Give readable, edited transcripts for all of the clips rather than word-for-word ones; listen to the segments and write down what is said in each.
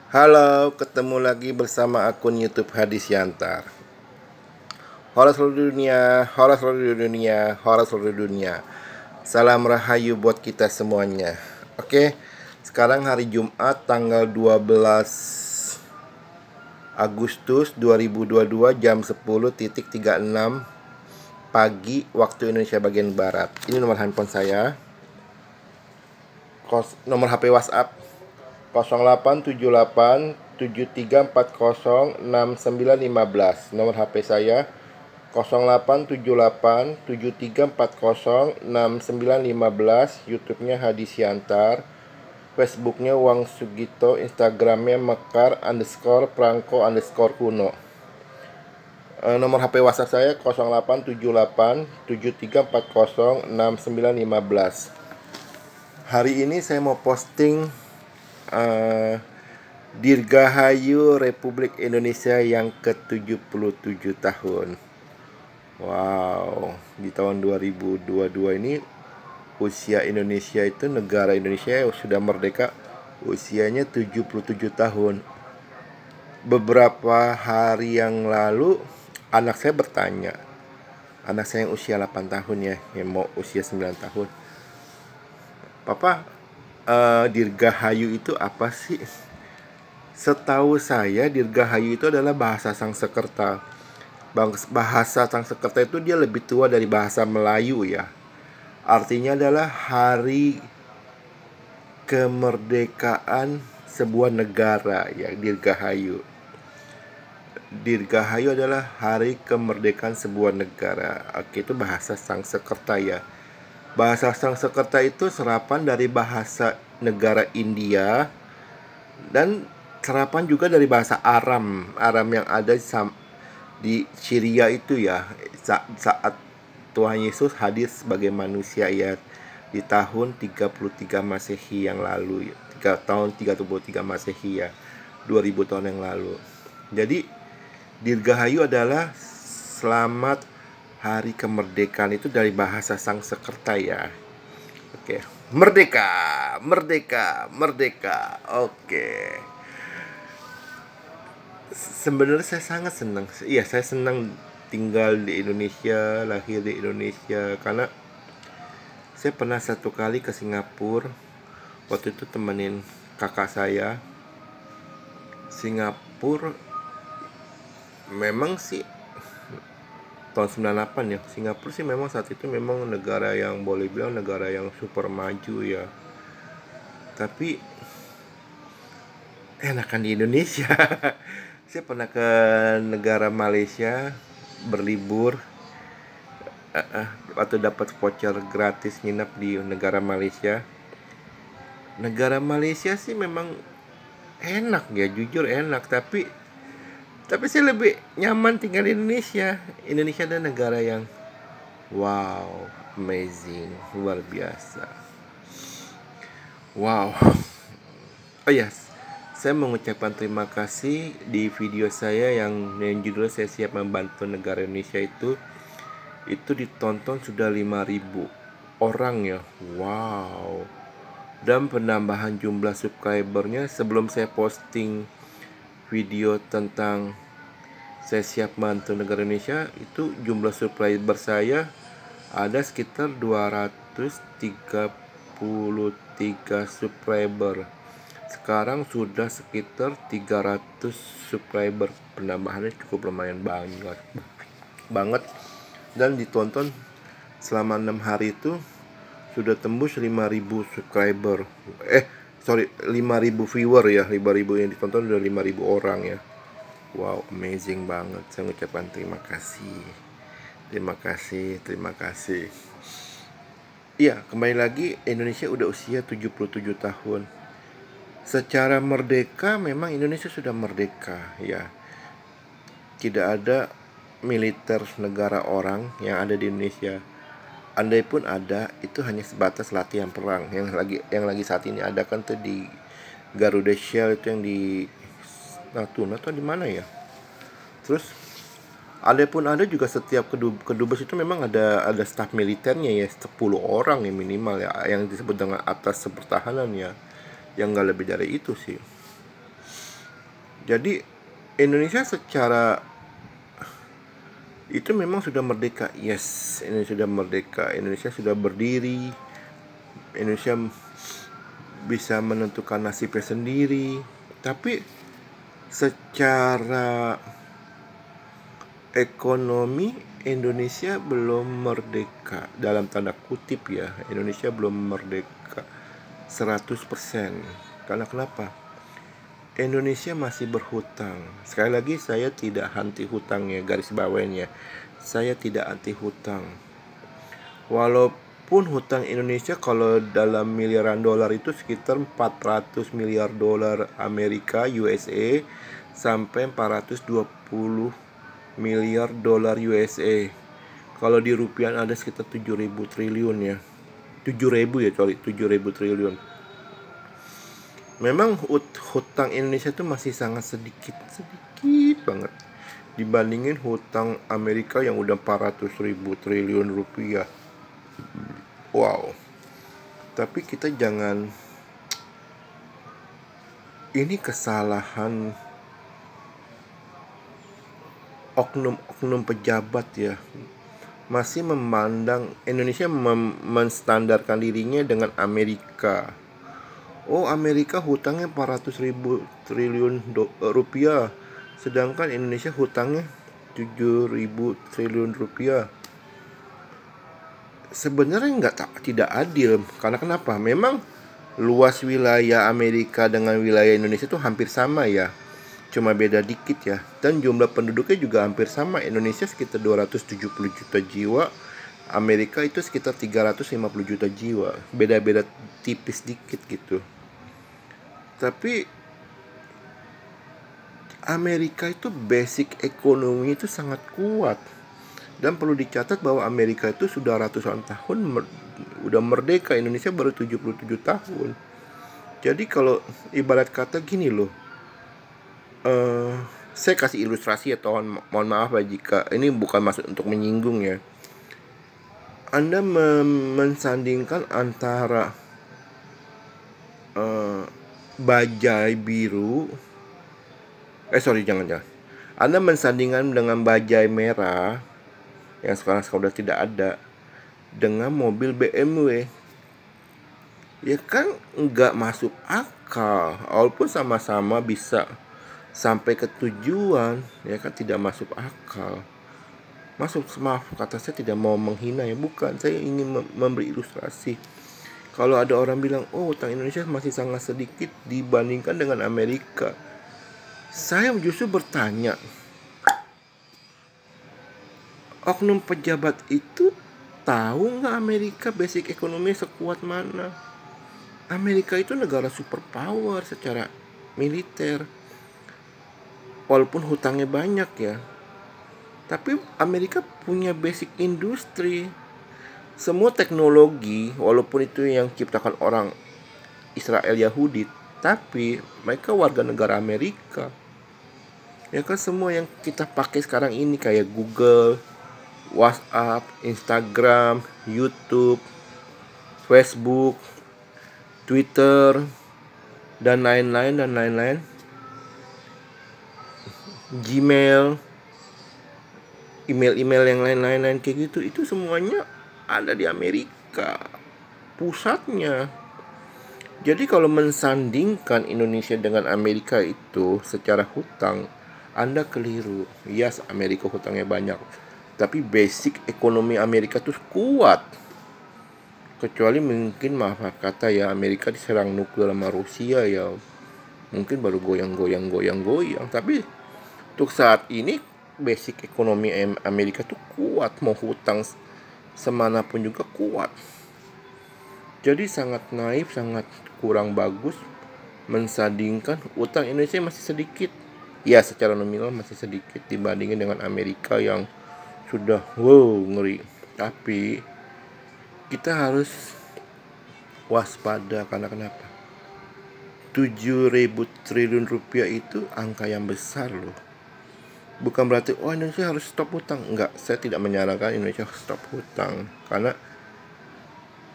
Halo, ketemu lagi bersama akun YouTube Hadis Yantar. Horor seluruh dunia, horor seluruh dunia, horor seluruh dunia. Salam rahayu buat kita semuanya. Oke, sekarang hari Jumat tanggal 12 Agustus 2022 jam 10.36 pagi waktu Indonesia bagian Barat. Ini nomor handphone saya. Nomor HP WhatsApp 0878 7340 6915. Nomor HP saya 0878 7340 6915. YouTube-nya Hadis Yantar, Facebook-nya Wang Sugito, Instagram-nya Mekar_Prangko_Kuno. Nomor HP WhatsApp saya 0878 7340 6915. Hari ini saya mau posting Dirgahayu Republik Indonesia yang ke-77 tahun. Wow, di tahun 2022 ini usia Indonesia itu, negara Indonesia sudah merdeka, usianya 77 tahun. Beberapa hari yang lalu anak saya bertanya, anak saya yang usia 8 tahun ya, yang mau usia 9 tahun, Papa, Dirgahayu itu apa sih? Setahu saya Dirgahayu itu adalah bahasa Sangsekerta. Bahasa Sangsekerta itu dia lebih tua dari bahasa Melayu ya. Artinya adalah hari kemerdekaan sebuah negara ya, Dirgahayu. Dirgahayu adalah hari kemerdekaan sebuah negara. Oke, itu bahasa Sangsekerta ya. Bahasa Sangsekerta itu serapan dari bahasa negara India dan serapan juga dari bahasa Aram yang ada di Syria itu ya, saat Tuhan Yesus hadir sebagai manusia ya, di tahun 33 Masehi yang lalu ya, tahun 33 Masehi ya, 2000 tahun yang lalu. Jadi Dirgahayu adalah selamat hari kemerdekaan, itu dari bahasa Sangsekerta ya. Oke, merdeka, merdeka, merdeka. Oke. Sebenarnya saya sangat senang. Iya, saya senang tinggal di Indonesia, lahir di Indonesia, karena saya pernah satu kali ke Singapura. Waktu itu temenin kakak saya. Singapura memang sih tahun 98 ya. Singapura sih memang saat itu memang negara yang boleh bilang negara yang super maju ya. Tapi enakan di Indonesia. Saya pernah ke negara Malaysia berlibur. Waktu dapat voucher gratis nginap di negara Malaysia. Negara Malaysia sih memang enak ya, jujur enak. Tapi saya lebih nyaman tinggal di Indonesia. Indonesia adalah negara yang wow, amazing, luar biasa. Wow. Oh yes, saya mengucapkan terima kasih di video saya yang judulnya Saya Siap Membantu Negara Indonesia itu ditonton sudah 5.000 orang ya. Wow. Dan penambahan jumlah subscribernya, sebelum saya posting video tentang Saya Siap Membantu Negara Indonesia, itu jumlah subscriber saya ada sekitar 233 subscriber. Sekarang sudah sekitar 300 subscriber. Penambahannya cukup lumayan banget. Dan ditonton selama 6 hari itu sudah tembus 5.000 subscriber. 5.000 viewer ya. 5.000 yang ditonton udah 5.000 orang ya. Wow, amazing banget. Saya mengucapkan terima kasih. Terima kasih. Iya, kembali lagi, Indonesia udah usia 77 tahun. Secara merdeka memang Indonesia sudah merdeka ya. Tidak ada militer negara orang yang ada di Indonesia. Andai pun ada, itu hanya sebatas latihan perang. Yang lagi saat ini ada kan tuh di Garuda Shield, itu yang di Natuna atau di mana ya. Terus andai pun ada juga, setiap kedubes itu memang ada staf militernya ya, 10 orang ya minimal ya, yang disebut dengan atas pertahanan ya. Yang nggak lebih dari itu sih. Jadi Indonesia secara itu memang sudah merdeka. Yes, Indonesia sudah merdeka. Indonesia sudah berdiri. Indonesia bisa menentukan nasibnya sendiri. Tapi secara ekonomi Indonesia belum merdeka, dalam tanda kutip ya. Indonesia belum merdeka 100%. Karena kenapa? Indonesia masih berhutang. Sekali lagi, saya tidak anti hutang ya, garis bawahnya. Saya tidak anti hutang. Walaupun hutang Indonesia kalau dalam miliaran dolar itu sekitar 400 miliar dolar Amerika USA sampai 420 miliar dolar USA. Kalau di rupiah ada sekitar 7.000 triliun ya. 7.000 triliun. Memang hutang Indonesia itu masih sangat sedikit banget dibandingin hutang Amerika yang udah 400.000 triliun rupiah. Wow. Tapi kita jangan, ini kesalahan oknum pejabat ya, masih memandang Indonesia menstandarkan dirinya dengan Amerika. Oh, Amerika hutangnya 400.000 triliun rupiah, sedangkan Indonesia hutangnya 7.000 triliun rupiah. Sebenarnya tidak adil. Karena kenapa? Memang luas wilayah Amerika dengan wilayah Indonesia itu hampir sama ya, cuma beda dikit ya. Dan jumlah penduduknya juga hampir sama. Indonesia sekitar 270 juta jiwa, Amerika itu sekitar 350 juta jiwa. Beda-beda tipis dikit gitu. Tapi Amerika itu basic ekonomi itu sangat kuat. Dan perlu dicatat bahwa Amerika itu sudah ratusan tahun udah merdeka. Indonesia baru 77 tahun. Jadi kalau ibarat kata gini loh, saya kasih ilustrasi ya, mohon maaf ya jika ini bukan maksud untuk menyinggung ya. Anda mensandingkan antara bajai biru, jangan. Anda mensandingkan dengan bajai merah yang sekarang sudah tidak ada dengan mobil BMW. Ya kan nggak masuk akal. Walaupun sama-sama bisa sampai ke tujuan, ya kan tidak masuk akal. Maaf kata saya tidak mau menghina ya, bukan. Saya ingin memberi ilustrasi. Kalau ada orang bilang, oh hutang Indonesia masih sangat sedikit dibandingkan dengan Amerika, saya justru bertanya, oknum pejabat itu tahu nggak Amerika basic ekonomi sekuat mana? Amerika itu negara superpower secara militer. Walaupun hutangnya banyak ya, tapi Amerika punya basic industri. Semua teknologi, walaupun itu yang ciptakan orang Israel Yahudi, tapi mereka warga negara Amerika. Ya kan, semua yang kita pakai sekarang ini kayak Google, WhatsApp, Instagram, YouTube, Facebook, Twitter, dan lain-lain, Gmail, email yang lain-lain kayak gitu, itu semuanya ada di Amerika pusatnya. Jadi kalau mensandingkan Indonesia dengan Amerika itu secara hutang, Anda keliru. Yes, Amerika hutangnya banyak, tapi basic ekonomi Amerika tuh kuat. Kecuali mungkin maaf kata ya, Amerika diserang nuklir sama Rusia ya, mungkin baru goyang. Tapi untuk saat ini basic ekonomi Amerika tuh kuat. Mau hutang semanapun juga kuat. Jadi sangat naif, sangat kurang bagus mensandingkan utang Indonesia masih sedikit. Ya, secara nominal masih sedikit dibandingin dengan Amerika yang sudah ngeri. Tapi kita harus waspada. Karena kenapa? 7.000 triliun rupiah itu angka yang besar loh. Bukan berarti Indonesia harus stop hutang. Enggak, saya tidak menyarankan Indonesia stop hutang. Karena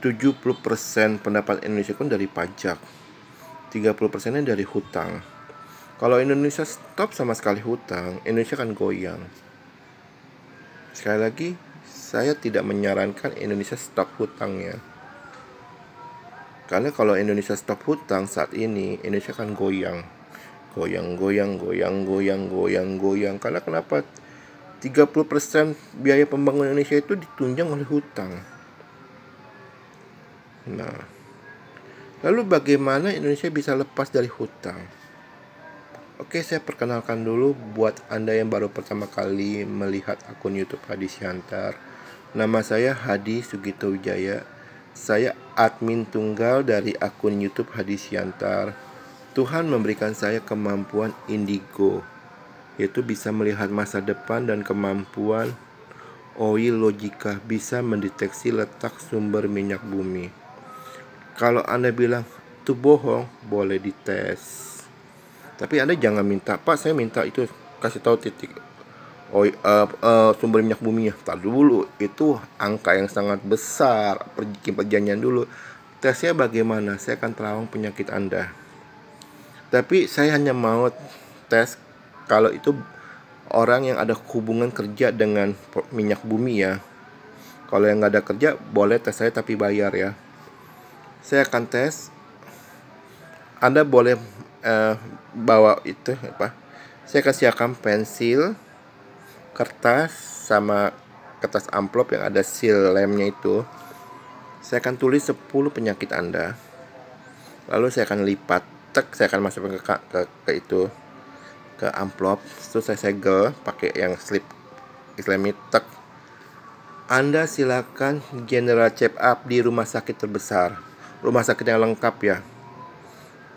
70% pendapatan Indonesia kan dari pajak, 30%-nya dari hutang. Kalau Indonesia stop sama sekali hutang, Indonesia akan goyang. Sekali lagi, saya tidak menyarankan Indonesia stop hutangnya. Karena kalau Indonesia stop hutang saat ini, Indonesia akan goyang. Goyang. Karena kenapa? 30% biaya pembangunan Indonesia itu ditunjang oleh hutang. Nah, lalu bagaimana Indonesia bisa lepas dari hutang? Oke, saya perkenalkan dulu buat Anda yang baru pertama kali melihat akun YouTube Hadi Siantar. Nama saya Hadi Sugito Wijaya. Saya admin tunggal dari akun YouTube Hadi Siantar. Tuhan memberikan saya kemampuan indigo, yaitu bisa melihat masa depan dan kemampuan oil logika, bisa mendeteksi letak sumber minyak bumi. Kalau Anda bilang itu bohong, boleh dites. Tapi Anda jangan minta, Pak saya minta itu kasih tahu titik sumber minyak buminya. Tak dulu, itu angka yang sangat besar. Perjanjian dulu. Tesnya bagaimana? Saya akan terawang penyakit Anda. Tapi saya hanya mau tes kalau itu orang yang ada hubungan kerja dengan minyak bumi ya. Kalau yang nggak ada kerja, boleh tes saya tapi bayar ya. Saya akan tes. Anda boleh bawa itu apa? Saya akan siapkan pensil, kertas, sama kertas amplop yang ada seal lemnya itu. Saya akan tulis 10 penyakit Anda. Lalu saya akan lipat. Saya akan masukkan ke itu, ke amplop. Terus saya segel pakai yang slip Islamic. Anda silakan general check up di rumah sakit terbesar, rumah sakit yang lengkap ya.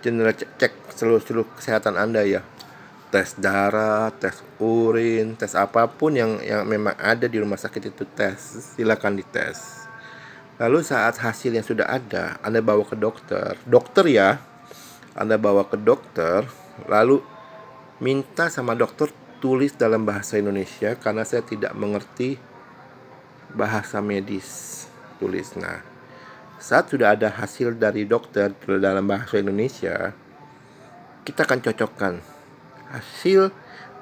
General cek seluruh kesehatan Anda ya. Tes darah, tes urin, tes apapun yang memang ada di rumah sakit itu tes, silakan dites. Lalu saat hasil yang sudah ada, Anda bawa ke dokter ya. Anda bawa ke dokter, lalu minta sama dokter tulis dalam bahasa Indonesia karena saya tidak mengerti bahasa medis. Tulis. Nah, saat sudah ada hasil dari dokter dalam bahasa Indonesia, kita akan cocokkan hasil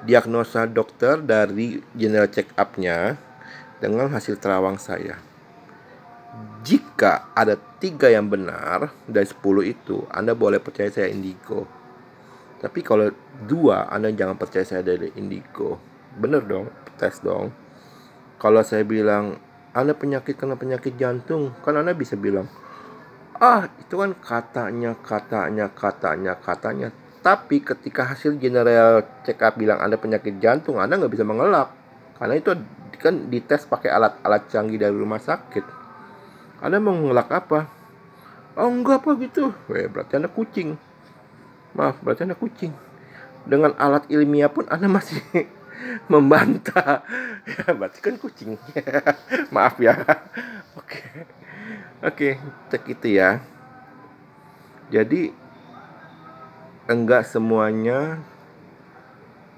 diagnosa dokter dari general check up-nya dengan hasil terawang saya. Jika ada 3 yang benar dari 10 itu, Anda boleh percaya saya indigo. Tapi kalau 2, Anda jangan percaya saya dari indigo. Bener dong, tes dong. Kalau saya bilang Anda kena penyakit jantung, kan Anda bisa bilang, itu kan katanya. Tapi ketika hasil general check up bilang Anda penyakit jantung, Anda nggak bisa mengelak. Karena itu kan dites pakai alat-alat canggih dari rumah sakit. Anda mau ngelak apa? Enggak apa gitu. Berarti Anda kucing. Maaf, berarti Anda kucing. Dengan alat ilmiah pun Anda masih membantah. Ya, berarti kan kucing. Maaf ya. Oke, cek itu ya. Jadi enggak semuanya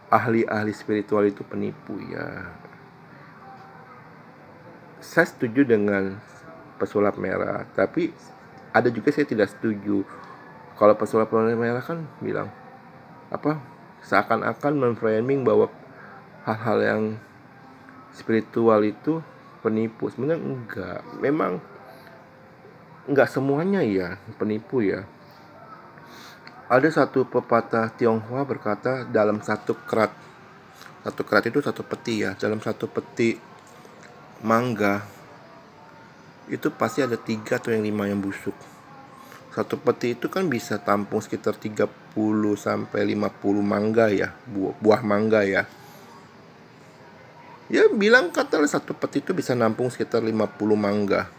ahli-ahli spiritual itu penipu ya. Saya setuju dengan pesulap merah, tapi ada juga saya tidak setuju. Kalau pesulap merah kan bilang seakan-akan memframing bahwa hal-hal yang spiritual itu penipu. Sebenarnya enggak. Memang enggak semuanya ya penipu ya. Ada satu pepatah Tionghoa berkata, dalam satu kerat itu satu peti ya. Dalam satu peti mangga itu pasti ada 3 atau 5 yang busuk. Satu peti itu kan bisa tampung sekitar 30 sampai 50 mangga ya, buah mangga ya. Ya bilang katalah satu peti itu bisa nampung sekitar 50 mangga.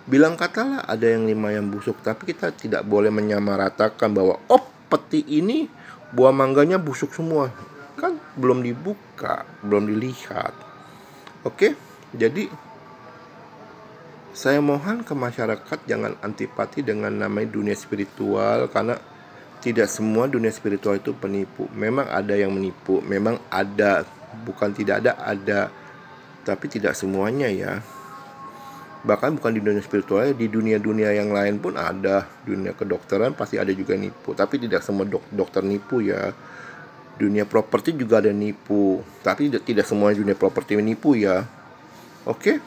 Bilang katalah ada yang 5 yang busuk, tapi kita tidak boleh menyamaratakan bahwa peti ini buah mangganya busuk semua. Kan belum dibuka, belum dilihat. Oke? Jadi saya mohon ke masyarakat jangan antipati dengan namanya dunia spiritual, karena tidak semua dunia spiritual itu penipu. Memang ada yang menipu, memang ada, bukan tidak ada, tapi tidak semuanya ya. Bahkan bukan di dunia spiritual, di dunia-dunia yang lain pun ada. Dunia kedokteran pasti ada juga nipu, tapi tidak semua dokter nipu ya. Dunia properti juga ada nipu, tapi tidak semua dunia properti menipu ya. Oke?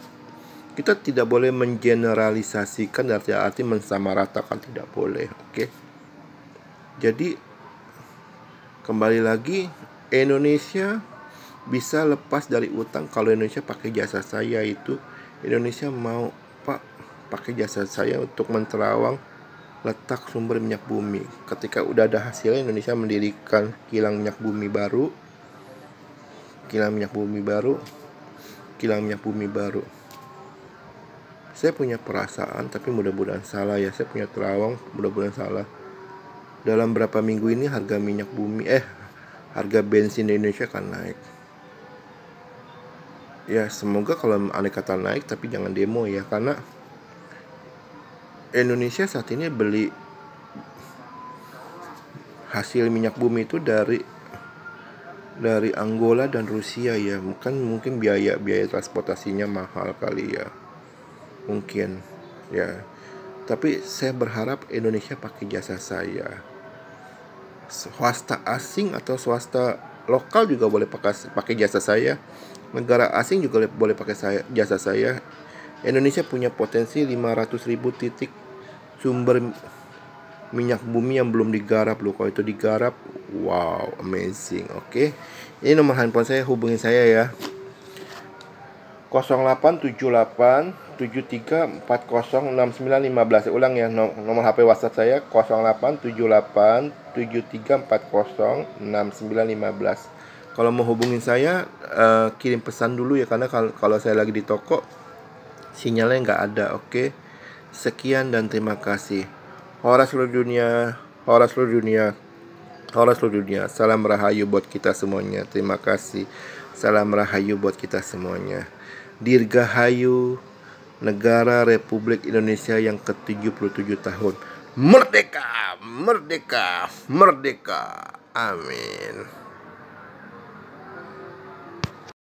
Kita tidak boleh mengeneralisasikan, arti mensamaratakan, tidak boleh. Oke? Jadi kembali lagi, Indonesia bisa lepas dari utang kalau Indonesia pakai jasa saya. Itu Indonesia mau, Pak, pakai jasa saya untuk menterawang letak sumber minyak bumi. Ketika udah ada hasilnya, Indonesia mendirikan kilang minyak bumi baru. Saya punya perasaan, tapi mudah-mudahan salah ya. Saya punya terawang, mudah-mudahan salah. Dalam berapa minggu ini harga minyak bumi, harga bensin di Indonesia akan naik. Ya semoga kalau andai kata naik, tapi jangan demo ya, karena Indonesia saat ini beli hasil minyak bumi itu dari Angola dan Rusia ya. Mungkin biaya transportasinya mahal kali ya, mungkin ya. Tapi saya berharap Indonesia pakai jasa saya. Swasta asing atau swasta lokal juga boleh pakai jasa saya. Negara asing juga boleh pakai jasa saya. Indonesia punya potensi 500.000 titik sumber minyak bumi yang belum digarap loh. Kalau itu digarap, wow, amazing. Oke. Ini nomor handphone saya, hubungi saya ya. 087873406915. Ulang ya, nomor HP WhatsApp saya 087873406915. Kalau mau hubungin saya, kirim pesan dulu ya, karena kalau saya lagi di toko sinyalnya nggak ada. Oke. Sekian dan terima kasih. Hora seluruh dunia. Salam rahayu buat kita semuanya. Terima kasih. Salam rahayu buat kita semuanya. Dirgahayu Negara Republik Indonesia yang ke-77 tahun. Merdeka, merdeka, merdeka. Amin.